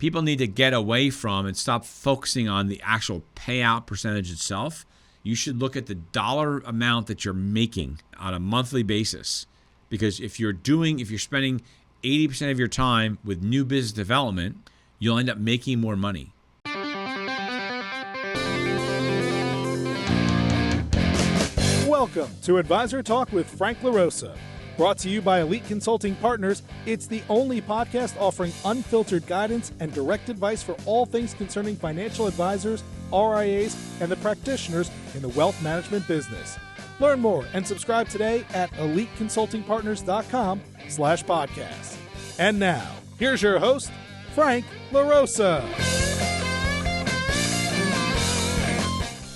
people need to get away from and stop focusing on the actual payout percentage itself. You should look at the dollar amount that you're making on a monthly basis. Because if you're spending 80% of your time with new business development, you'll end up making more money. Welcome to Advisor Talk with Frank LaRosa. Brought to you by Elite Consulting Partners, it's the only podcast offering unfiltered guidance and direct advice for all things concerning financial advisors, RIAs, and the practitioners in the wealth management business. Learn more and subscribe today at eliteconsultingpartners.com/podcast. And now, here's your host, Frank LaRosa.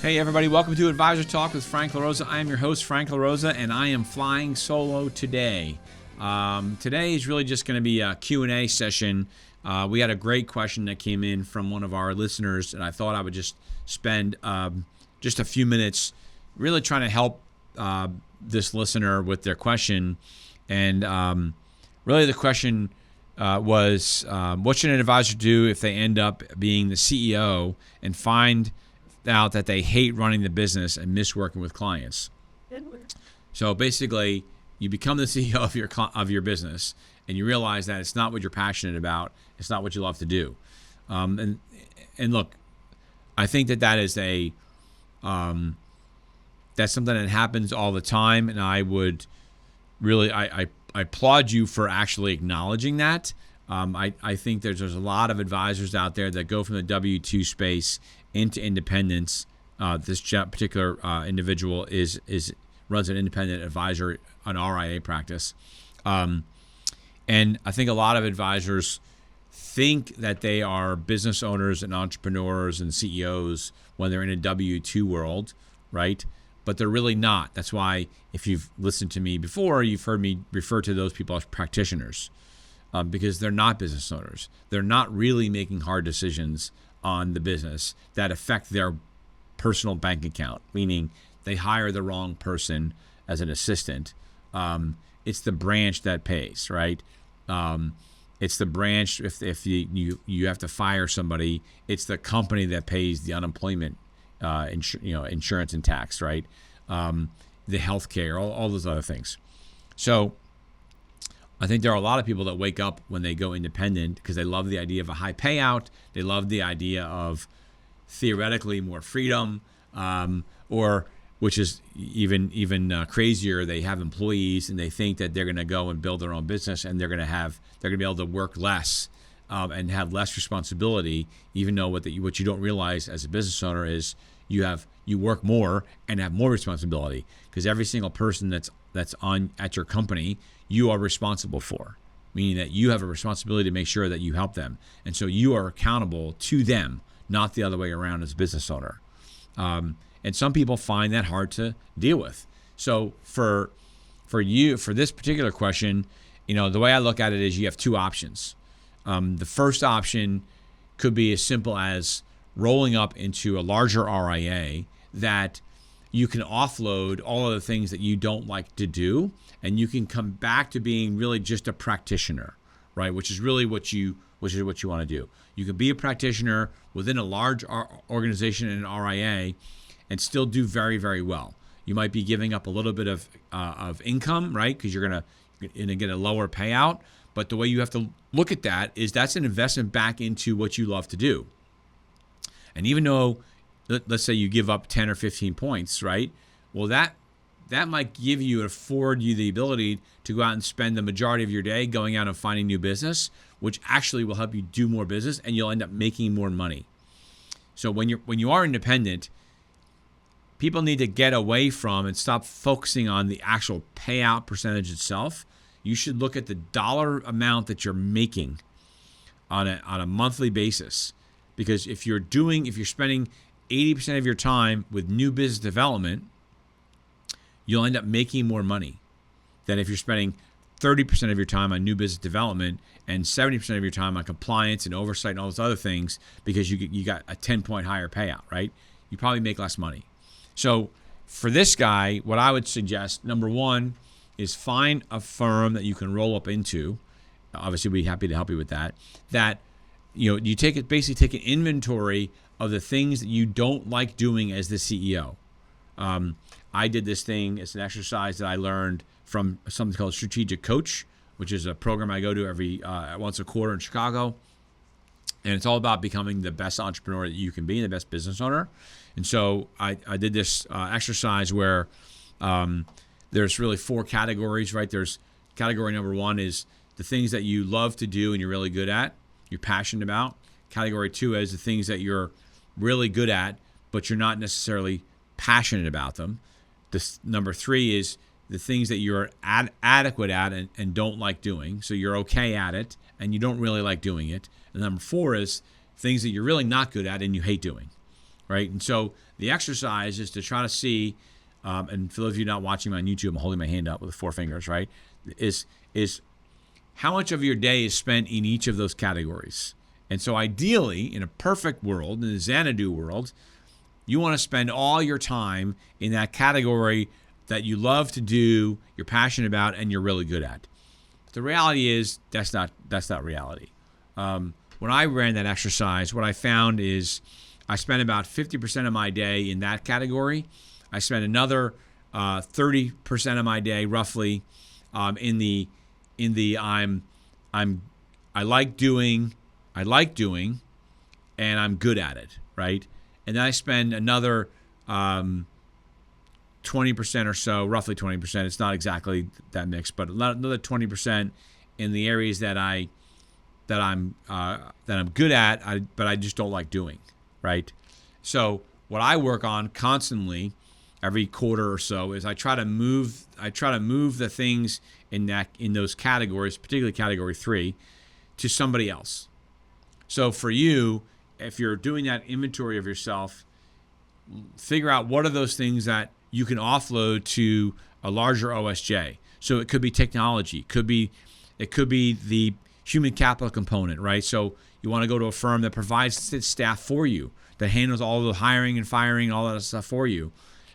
Hey everybody, welcome to Advisor Talk with Frank LaRosa. I am your host, Frank LaRosa, and I am flying solo today. Today is really just going to be a Q&A session. We had a great question that came in from one of our listeners, and I thought I would just spend just a few minutes really trying to help this listener with their question. And really the question was, what should an advisor do if they end up being the CEO and find out that they hate running the business and miss working with clients? So basically, you become the CEO of your business, and you realize that it's not what you're passionate about. It's not what you love to do. And look, I think that is that's something that happens all the time, and I would really I applaud you for actually acknowledging that. I think there's a lot of advisors out there that go from the W-2 space into independence. This particular individual runs an independent advisor, an RIA practice. And I think a lot of advisors think that they are business owners and entrepreneurs and CEOs when they're in a W-2 world, right? But they're really not. That's why if you've listened to me before, you've heard me refer to those people as practitioners. Because they're not business owners. They're not really making hard decisions on the business that affect their personal bank account, meaning they hire the wrong person as an assistant. It's the branch that pays, right? It's the branch, if you have to fire somebody, it's the company that pays the unemployment insurance and tax, right? The healthcare, all those other things. So I think there are a lot of people that wake up when they go independent because they love the idea of a high payout. They love the idea of theoretically more freedom, or which is even crazier. They have employees and they think that they're going to go and build their own business, and they're going to be able to work less and have less responsibility. Even though what you don't realize as a business owner is you work more and have more responsibility, because every single person that's on at your company, you are responsible for, meaning that you have a responsibility to make sure that you help them. And so you are accountable to them, not the other way around as a business owner. And some people find that hard to deal with. So for this particular question, the way I look at it is you have two options. The first option could be as simple as rolling up into a larger RIA that you can offload all of the things that you don't like to do, and you can come back to being really just a practitioner, right? Which is really what you want to do. You can be a practitioner within a large organization in an RIA and still do very, very well. You might be giving up a little bit of income, right? Because you're gonna get a lower payout. But the way you have to look at that is that's an investment back into what you love to do. And even though, let's say you give up 10 or 15 points, right? Well, that might afford you the ability to go out and spend the majority of your day going out and finding new business, which actually will help you do more business, and you'll end up making more money. So when you are independent, people need to get away from and stop focusing on the actual payout percentage itself. You should look at the dollar amount that you're making on a monthly basis. Because if you're spending 80% of your time with new business development, you'll end up making more money than if you're spending 30% of your time on new business development and 70% of your time on compliance and oversight and all those other things, because you got a 10-point higher payout, right? You probably make less money. So for this guy, what I would suggest, number one, is find a firm that you can roll up into. Obviously, we'd be happy to help you with that you basically take an inventory of the things that you don't like doing as the CEO. I did this thing. It's an exercise that I learned from something called Strategic Coach, which is a program I go to every once a quarter in Chicago. And it's all about becoming the best entrepreneur that you can be and the best business owner. And so I did this exercise where there's really 4 categories, right? There's category number 1 is the things that you love to do and you're really good at, you're passionate about. Category 2 is the things that you're really good at, but you're not necessarily passionate about them. This number 3 is the things that you're adequate at and don't like doing. So you're okay at it and you don't really like doing it. And number 4 is things that you're really not good at and you hate doing, right? And so the exercise is to try to see, and for those of you not watching me on YouTube, I'm holding my hand up with 4 fingers, right? Is how much of your day is spent in each of those categories. And so ideally, in a perfect world, in the Xanadu world, you want to spend all your time in that category that you love to do, you're passionate about, and you're really good at. The reality is that's not reality. When I ran that exercise, what I found is I spent about 50% of my day in that category. I spent another 30% of my day roughly in the I like doing, and I'm good at it, right? And then I spend another 20% or so, roughly 20%. It's not exactly that mix, but another 20% in the areas that I'm good at, but I just don't like doing, right? So what I work on constantly, every quarter or so, is I try to move the things in those categories, particularly category 3, to somebody else. So for you, if you're doing that inventory of yourself, figure out what are those things that you can offload to a larger OSJ. So it could be technology, it could be the human capital component, right? So you want to go to a firm that provides staff for you, that handles all the hiring and firing, all that stuff for you,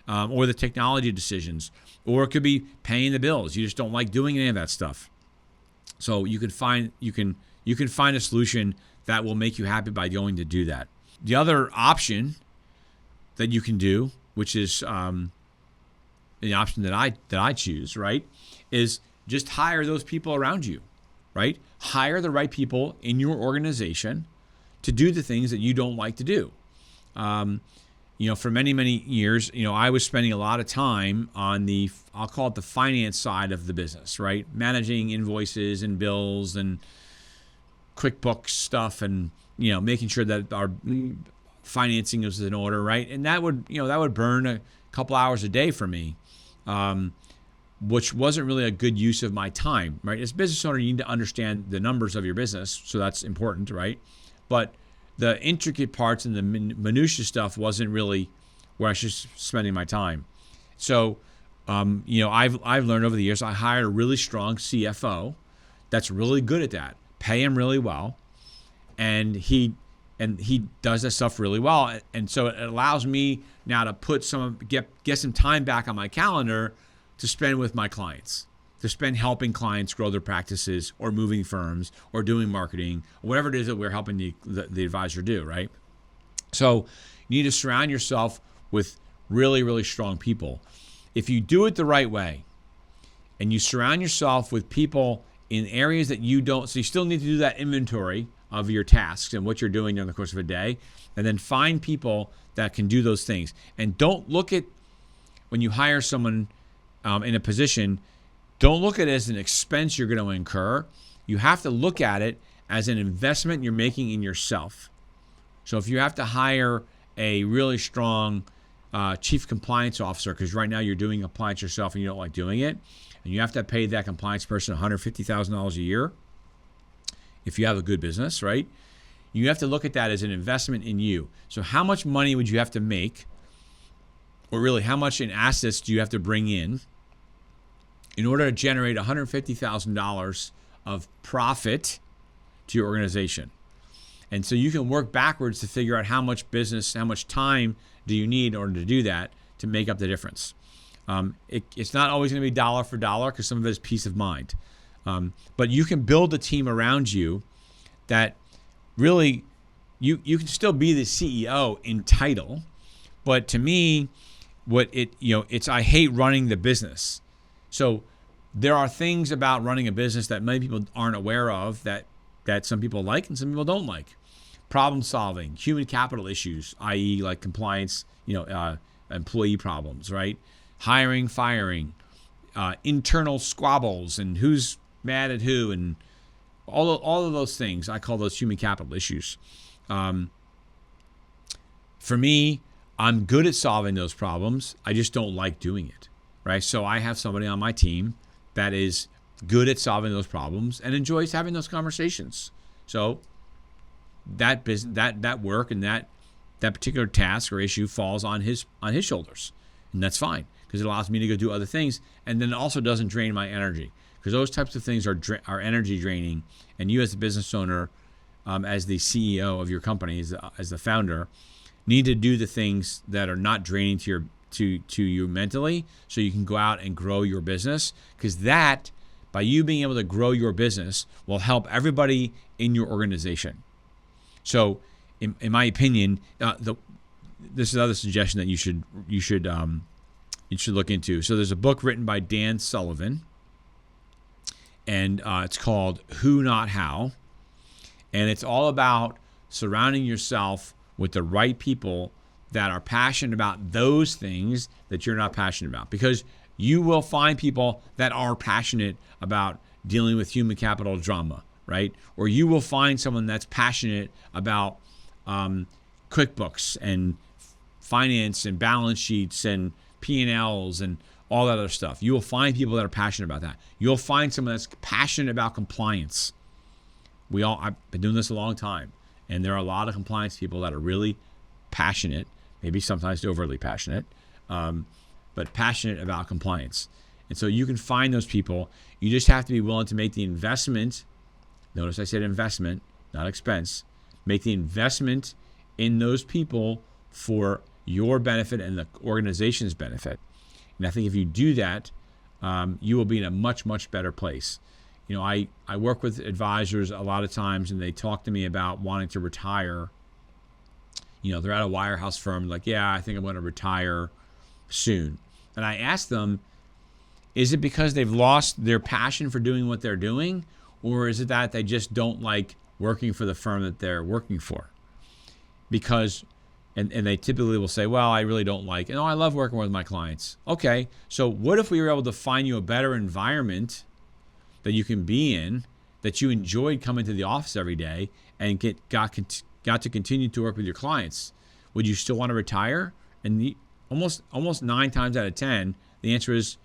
or the technology decisions, or it could be paying the bills. You just don't like doing any of that stuff. So you can find a solution that will make you happy by going to do that. The other option that you can do, which is the option that I choose, right, is just hire those people around you, right? Hire the right people in your organization to do the things that you don't like to do. For many, many years, I was spending a lot of time on I'll call it the finance side of the business, right? Managing invoices and bills and QuickBooks stuff and, making sure that our financing is in order, right? And that would burn a couple hours a day for me, which wasn't really a good use of my time, right? As a business owner, you need to understand the numbers of your business, so that's important, right? But the intricate parts and the minutia stuff wasn't really where I should be spending my time. So, I've learned over the years, I hired a really strong CFO that's really good at that. Pay him really well, and he does that stuff really well. And so it allows me now to get some time back on my calendar to spend with my clients, to spend helping clients grow their practices or moving firms or doing marketing, or whatever it is that we're helping the advisor do, right? So you need to surround yourself with really, really strong people. If you do it the right way and you surround yourself with people in areas that you don't, so you still need to do that inventory of your tasks and what you're doing during the course of a day, and then find people that can do those things. And don't look at, when you hire someone in a position, don't look at it as an expense you're going to incur. You have to look at it as an investment you're making in yourself. So if you have to hire a really strong chief compliance officer, because right now you're doing compliance yourself and you don't like doing it, and you have to pay that compliance person $150,000 a year if you have a good business, right? You have to look at that as an investment in you. So how much money would you have to make, or really how much in assets do you have to bring in order to generate $150,000 of profit to your organization? And so you can work backwards to figure out how much time do you need in order to do that to make up the difference. It's not always going to be dollar for dollar, because some of it is peace of mind. But you can build a team around you that really, you can still be the CEO in title, but to me, I hate running the business. So there are things about running a business that many people aren't aware of that some people like and some people don't like. Problem solving, human capital issues, i.e. like compliance, employee problems, right? Hiring, firing, internal squabbles and who's mad at who, and all of those things. I call those human capital issues. For me, I'm good at solving those problems. I just don't like doing it, right? So I have somebody on my team that is good at solving those problems and enjoys having those conversations. So that business, that work and that particular task or issue falls on his shoulders, and that's fine because it allows me to go do other things, and then it also doesn't drain my energy, because those types of things are energy draining, and you as the business owner, as the CEO of your company, as the founder, need to do the things that are not draining to you mentally, so you can go out and grow your business, because that, by you being able to grow your business, will help everybody in your organization. So in my opinion, this is another suggestion that you should look into. So there's a book written by Dan Sullivan, and it's called Who Not How, and it's all about surrounding yourself with the right people that are passionate about those things that you're not passionate about, because you will find people that are passionate about dealing with human capital drama, right? Or you will find someone that's passionate about QuickBooks and finance and balance sheets and P&Ls and all that other stuff. You will find people that are passionate about that. You'll find someone that's passionate about compliance. I've been doing this a long time, and there are a lot of compliance people that are really passionate, maybe sometimes overly passionate, but passionate about compliance. And so you can find those people. You just have to be willing to make the investment. Notice I said investment, not expense. Make the investment in those people for your benefit and the organization's benefit. And I think if you do that, you will be in a much, much better place. I work with advisors a lot of times, and they talk to me about wanting to retire. They're at a wirehouse firm, like, yeah, I think I'm going to retire soon. And I ask them, is it because they've lost their passion for doing what they're doing, or is it that they just don't like working for the firm that they're working for? Because, and they typically will say, well, I really don't like it. No, I love working with my clients. Okay, so what if we were able to find you a better environment that you can be in, that you enjoyed coming to the office every day and got to continue to work with your clients? Would you still want to retire? And almost 9 times out of 10, the answer is,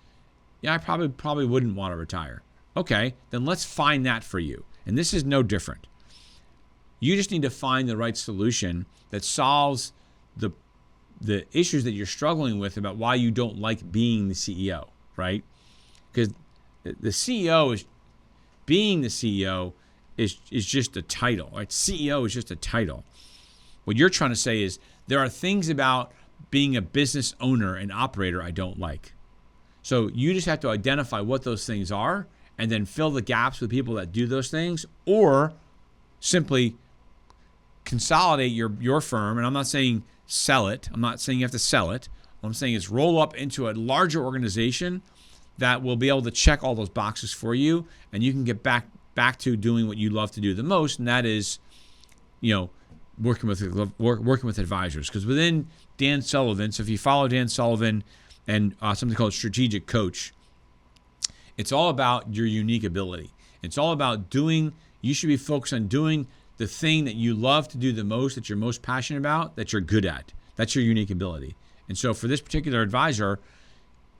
yeah, I probably wouldn't want to retire. Okay, then let's find that for you. And this is no different. You just need to find the right solution that solves the issues that you're struggling with about why you don't like being the CEO, right? Because the CEO being the CEO is just a title, right? CEO is just a title. What you're trying to say is there are things about being a business owner and operator I don't like. So you just have to identify what those things are and then fill the gaps with people that do those things, or simply consolidate your firm. And I'm not saying sell it. I'm not saying you have to sell it. What I'm saying is roll up into a larger organization that will be able to check all those boxes for you, and you can get back to doing what you love to do the most, and that is, working with advisors. Because within Dan Sullivan, so if you follow Dan Sullivan and something called Strategic Coach, it's all about your unique ability. It's all about you should be focused on doing the thing that you love to do the most, that you're most passionate about, that you're good at. That's your unique ability. And so for this particular advisor,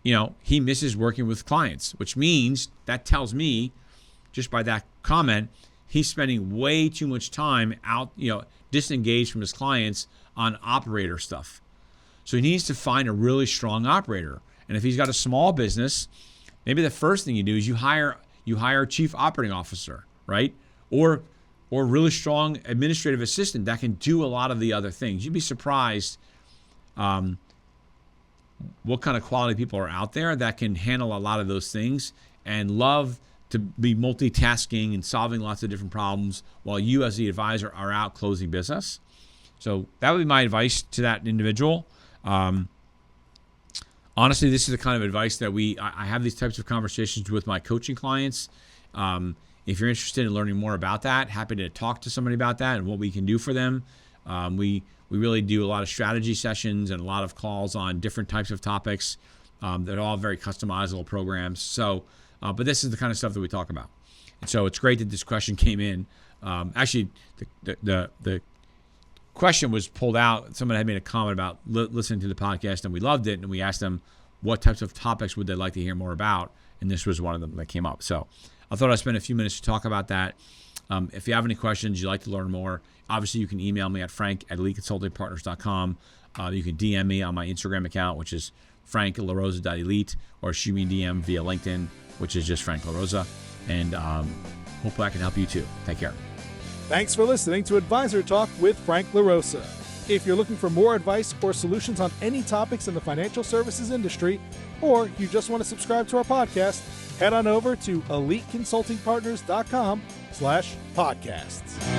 he misses working with clients, which means that tells me, just by that comment, he's spending way too much time out, disengaged from his clients on operator stuff. So he needs to find a really strong operator. And if he's got a small business, maybe the first thing you do is you hire a chief operating officer, right? Or a really strong administrative assistant that can do a lot of the other things. You'd be surprised what kind of quality people are out there that can handle a lot of those things and love to be multitasking and solving lots of different problems while you as the advisor are out closing business. So that would be my advice to that individual. Honestly, this is the kind of advice that I have these types of conversations with my coaching clients. If you're interested in learning more about that, happy to talk to somebody about that and what we can do for them. We really do a lot of strategy sessions and a lot of calls on different types of topics. They're all very customizable programs. So, but this is the kind of stuff that we talk about. And so it's great that this question came in. Actually, the question was pulled out. Someone had made a comment about listening to the podcast, and we loved it. And we asked them what types of topics would they like to hear more about, and this was one of them that came up. So I thought I'd spend a few minutes to talk about that. If you have any questions, you'd like to learn more, obviously you can email me at frank@eliteconsultingpartners.com. You can DM me on my Instagram account, which is frank.larosa.elite, or shoot me a DM via LinkedIn, which is just Frank LaRosa. And hopefully I can help you too. Take care. Thanks for listening to Advisor Talk with Frank LaRosa. If you're looking for more advice or solutions on any topics in the financial services industry, or you just want to subscribe to our podcast, head on over to eliteconsultingpartners.com/podcasts.